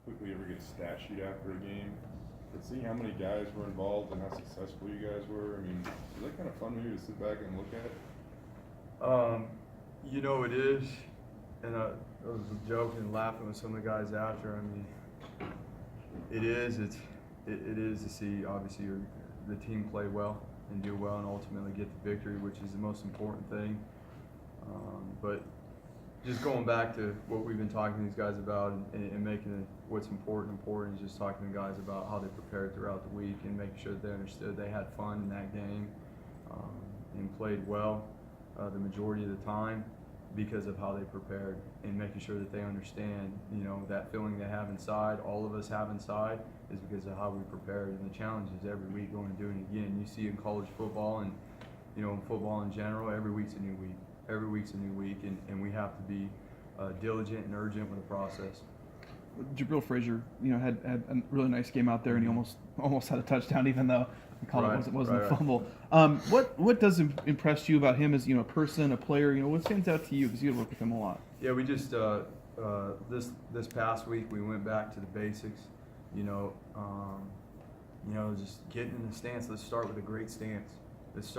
quickly ever get a stat sheet after a game? But seeing how many guys were involved and how successful you guys were, I mean, is that kind of fun maybe to sit back and look at? It is, and I was joking and laughing with some of the guys after. I mean, it is to see obviously the team play well and do well and ultimately get the victory, which is the most important thing. But just going back to what we've been talking to these guys about and making it what's important is just talking to guys about how they prepared throughout the week and making sure that they understood they had fun in that game and played well the majority of the time because of how they prepared, and making sure that they understand, that feeling they have inside, all of us have inside, is because of how we prepared. And the challenge is every week going and doing it again. You see in college football and, in football in general, every week's a new week. Every week's a new week, and we have to be diligent and urgent with the process. Jabril Frazier, had a really nice game out there, and he almost had a touchdown, even though the call wasn't a fumble. What does impress you about him as a person, a player? What stands out to you, because you work with him a lot? Yeah, we just this past week we went back to the basics. Just getting in the stance. Let's start with a great stance. Let's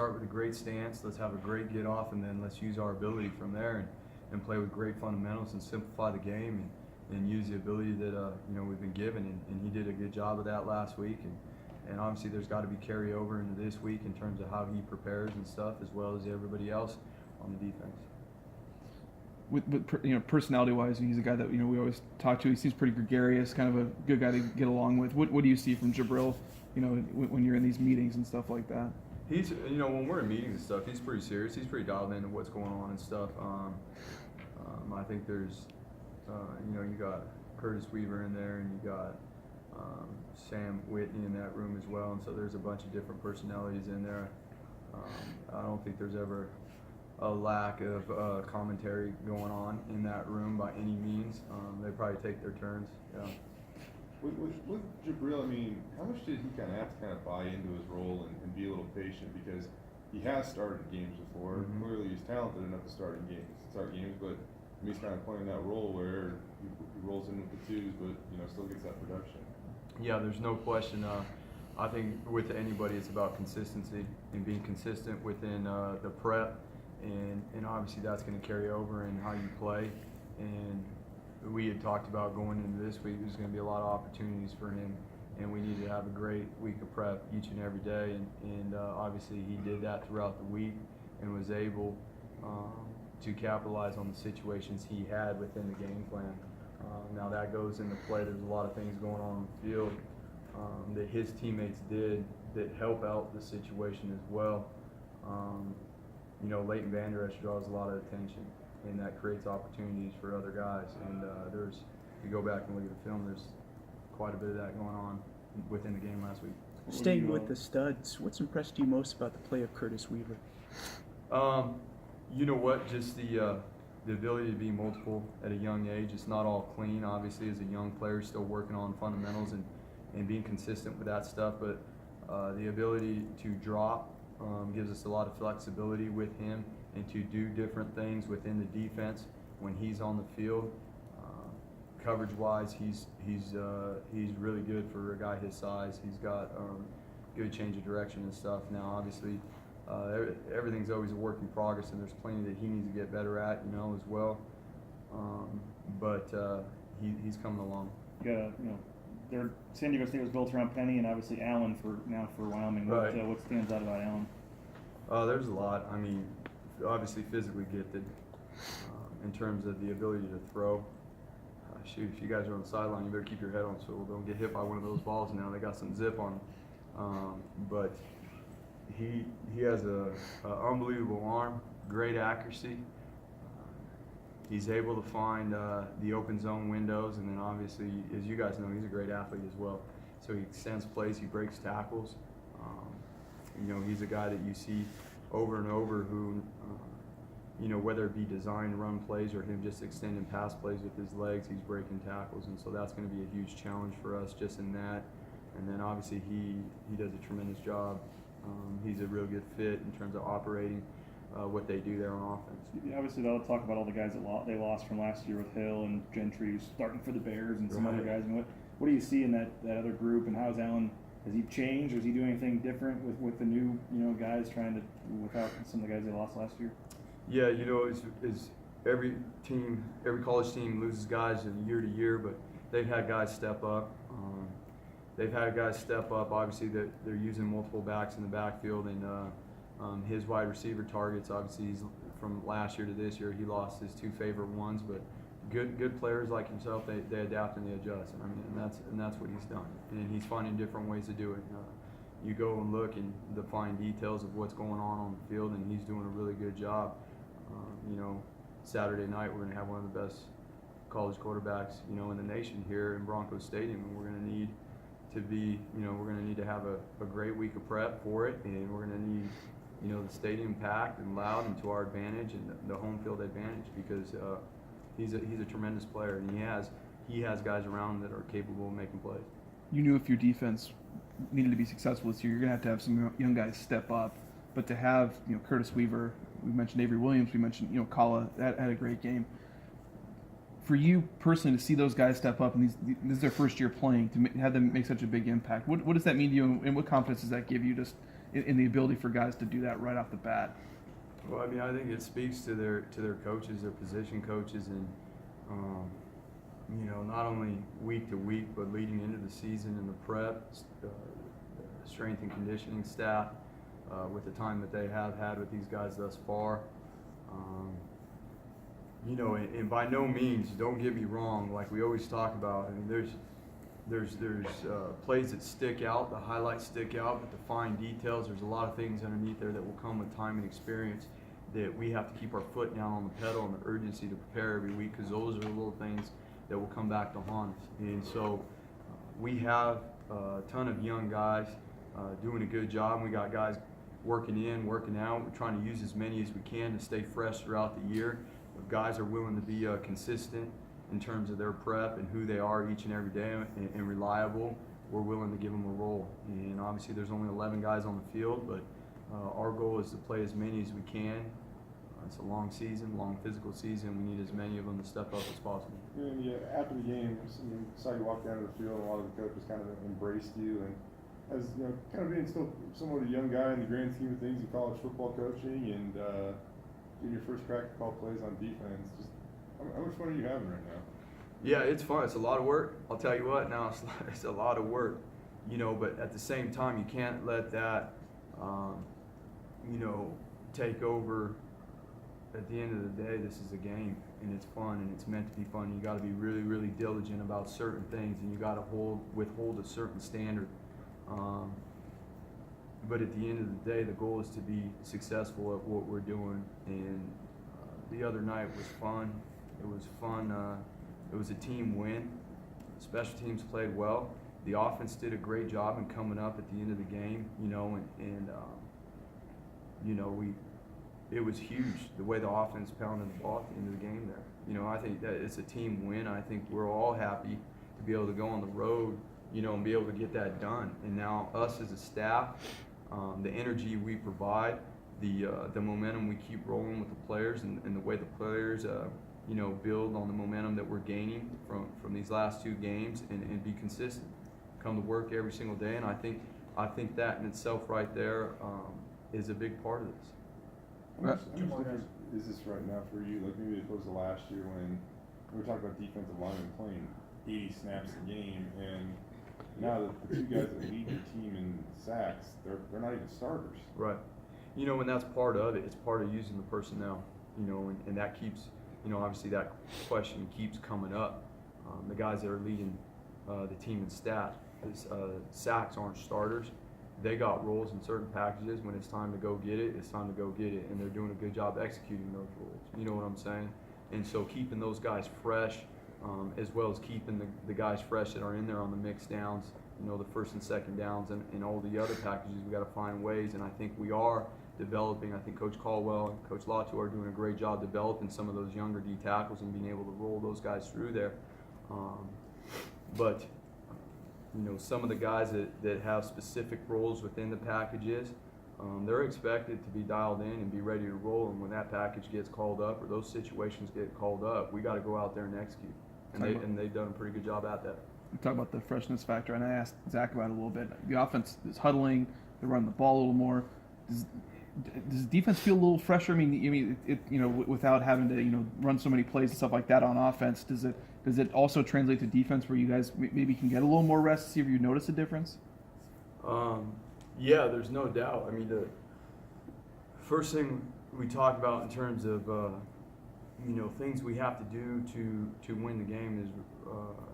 have a great get off, and then let's use our ability from there and play with great fundamentals and simplify the game and use the ability that we've been given. And he did a good job of that last week. And obviously there's got to be carryover into this week in terms of how he prepares and stuff, as well as everybody else on the defense. With personality-wise, he's a guy that we always talk to. He seems pretty gregarious, kind of a good guy to get along with. What do you see from Jabril, when you're in these meetings and stuff like that? He's, when we're in meetings and stuff, he's pretty serious. He's pretty dialed into what's going on and stuff. I think there's, you got Curtis Weaver in there, and you got Sam Whitney in that room as well, and so there's a bunch of different personalities in there. I don't think there's ever a lack of commentary going on in that room by any means. They probably take their turns. Yeah. With Jabril, I mean, how much did he kind of have to buy into his role and be a little patient, because he has started games before. Mm-hmm. Clearly, he's talented enough to start games, but he's kind of playing that role where he rolls in with the twos, but still gets that production. Yeah, there's no question. I think with anybody, it's about consistency and being consistent within the prep, and obviously that's going to carry over in how you play. And we had talked about going into this week, there's going to be a lot of opportunities for him, and we need to have a great week of prep each and every day. And obviously he did that throughout the week and was able to capitalize on the situations he had within the game plan. Now that goes into play. There's a lot of things going on the field that his teammates did that help out the situation as well. Leighton Vander Esch draws a lot of attention, and that creates opportunities for other guys. And if you go back and look at the film, there's quite a bit of that going on within the game last week. Staying with the studs, what's impressed you most about the play of Curtis Weaver? You know what? Just the ability to be multiple at a young age. It's not all clean, obviously, as a young player, still working on fundamentals and being consistent with that stuff. But the ability to drop gives us a lot of flexibility with him, and to do different things within the defense when he's on the field. Coverage-wise, he's really good for a guy his size. He's got good change of direction and stuff. Now, obviously, everything's always a work in progress, and there's plenty that he needs to get better at, as well. But he's coming along. San Diego State was built around Penny and obviously Allen for Wyoming. Right. What stands out about Allen? There's a lot. I mean, obviously physically gifted in terms of the ability to throw. Shoot, if you guys are on the sideline, you better keep your head on swivel. Don't get hit by one of those balls now. They got some zip on them. But he has a unbelievable arm, great accuracy. He's able to find the open zone windows, and then obviously, as you guys know, he's a great athlete as well. So he extends plays, he breaks tackles. He's a guy that you see over and over who, whether it be design run plays or him just extending pass plays with his legs, he's breaking tackles, and so that's going to be a huge challenge for us just in that. And then obviously he does a tremendous job. He's a real good fit in terms of operating what they do there on offense. Obviously, they'll talk about all the guys that they lost from last year with Hill and Gentry, who's starting for the Bears, and some Right. other guys. And what do you see in that other group, and how's Allen? Has he changed, or is he doing anything different with the new guys trying to without some of the guys they lost last year? Yeah, it's every team, every college team loses guys year to year, but they've had guys step up. Obviously, they're using multiple backs in the backfield, and his wide receiver targets. Obviously, he's from last year to this year. He lost his two favorite ones, but good players like himself, they adapt and they adjust. And I mean, and that's what he's done. And he's finding different ways to do it. You go and look and the fine details of what's going on the field, and he's doing a really good job. Saturday night we're going to have one of the best college quarterbacks, in the nation here in Broncos Stadium, and we're going to need to be, we're going to need to have a great week of prep for it, and we're going to need, the stadium packed and loud and to our advantage and the home field advantage, because he's a tremendous player, and he has guys around him that are capable of making plays. You knew if your defense needed to be successful this year, you're going to have some young guys step up. But to have, Curtis Weaver, we mentioned Avery Williams, we mentioned, Kala, that had a great game. For you personally, to see those guys step up, and this is their first year playing, to have them make such a big impact, what does that mean to you, and what confidence does that give you just in the ability for guys to do that right off the bat? Well, I mean, I think it speaks to their coaches, their position coaches, and not only week to week, but leading into the season and the prep, strength and conditioning staff, with the time that they have had with these guys thus far. And by no means, don't get me wrong, like we always talk about, I mean, there's plays that stick out, the highlights stick out, but the fine details, there's a lot of things underneath there that will come with time and experience that we have to keep our foot down on the pedal and the urgency to prepare every week, because those are the little things that will come back to haunt us. And so we have a ton of young guys doing a good job. We got guys working in, working out. We're trying to use as many as we can to stay fresh throughout the year. If guys are willing to be consistent in terms of their prep and who they are each and every day and reliable, we're willing to give them a role. And obviously there's only 11 guys on the field, but our goal is to play as many as we can. It's a long season, long physical season. We need as many of them to step up as possible. And after the game, you saw you walk down to the field, and a lot of the coaches kind of embraced you. And as kind of being still somewhat a young guy in the grand scheme of things in college football coaching, and getting your first crack to call plays on defense, just how much fun are you having right now? Yeah, it's fun. It's a lot of work. I'll tell you what. Now it's a lot of work, But at the same time, you can't let that, take over. At the end of the day, this is a game, and it's fun, and it's meant to be fun. You got to be really, really diligent about certain things, and you got to withhold a certain standard. But at the end of the day, the goal is to be successful at what we're doing. And the other night was fun. It was fun. It was a team win. Special teams played well. The offense did a great job in coming up at the end of the game, it was huge the way the offense pounded the ball at the end of the game there. I think that it's a team win. I think we're all happy to be able to go on the road, and be able to get that done. And now us as a staff, the energy we provide, the momentum we keep rolling with the players, and the way the players, build on the momentum that we're gaining from these last two games, and be consistent. Come to work every single day, and I think that in itself right there is a big part of this. How much different is this right now for you? Like maybe opposed to last year when we were talking about defensive linemen playing 80 snaps a game, and now the two guys that lead your team in sacks, they're not even starters. Right. And that's part of it. It's part of using the personnel. And that keeps, obviously that question keeps coming up. The guys that are leading the team in sacks aren't starters. They got roles in certain packages. When it's time to go get it, it's time to go get it, and they're doing a good job executing those roles. You know what I'm saying? And so keeping those guys fresh, as well as keeping the guys fresh that are in there on the mixed downs, the first and second downs, and all the other packages, we got to find ways, and I think we are developing. I think Coach Caldwell and Coach Latu are doing a great job developing some of those younger D tackles and being able to roll those guys through there. But some of the guys that have specific roles within the packages, they're expected to be dialed in and be ready to roll. And when that package gets called up or those situations get called up, we got to go out there and execute. And they've done a pretty good job at that. You talk about the freshness factor, and I asked Zach about it a little bit. The offense is huddling; they're running the ball a little more. Does defense feel a little fresher? I mean, without having to run so many plays and stuff like that on offense, does it also translate to defense where you guys maybe can get a little more rest? See if you notice a difference. Yeah, there's no doubt. I mean, the first thing we talk about in terms of things we have to do to win the game is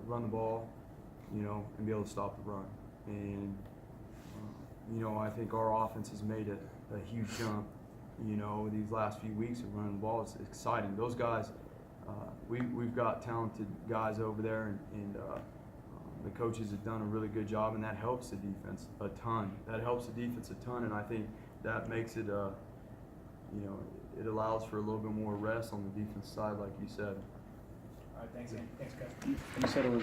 run the ball, and be able to stop the run. And I think our offense has made a huge jump. These last few weeks of running the ball is exciting. Those guys, we've got talented guys over there, and the coaches have done a really good job, and that helps the defense a ton. And I think that makes it, it allows for a little bit more rest on the defense side, like you said. All right, thanks, Andy. Thanks, guys. You said it was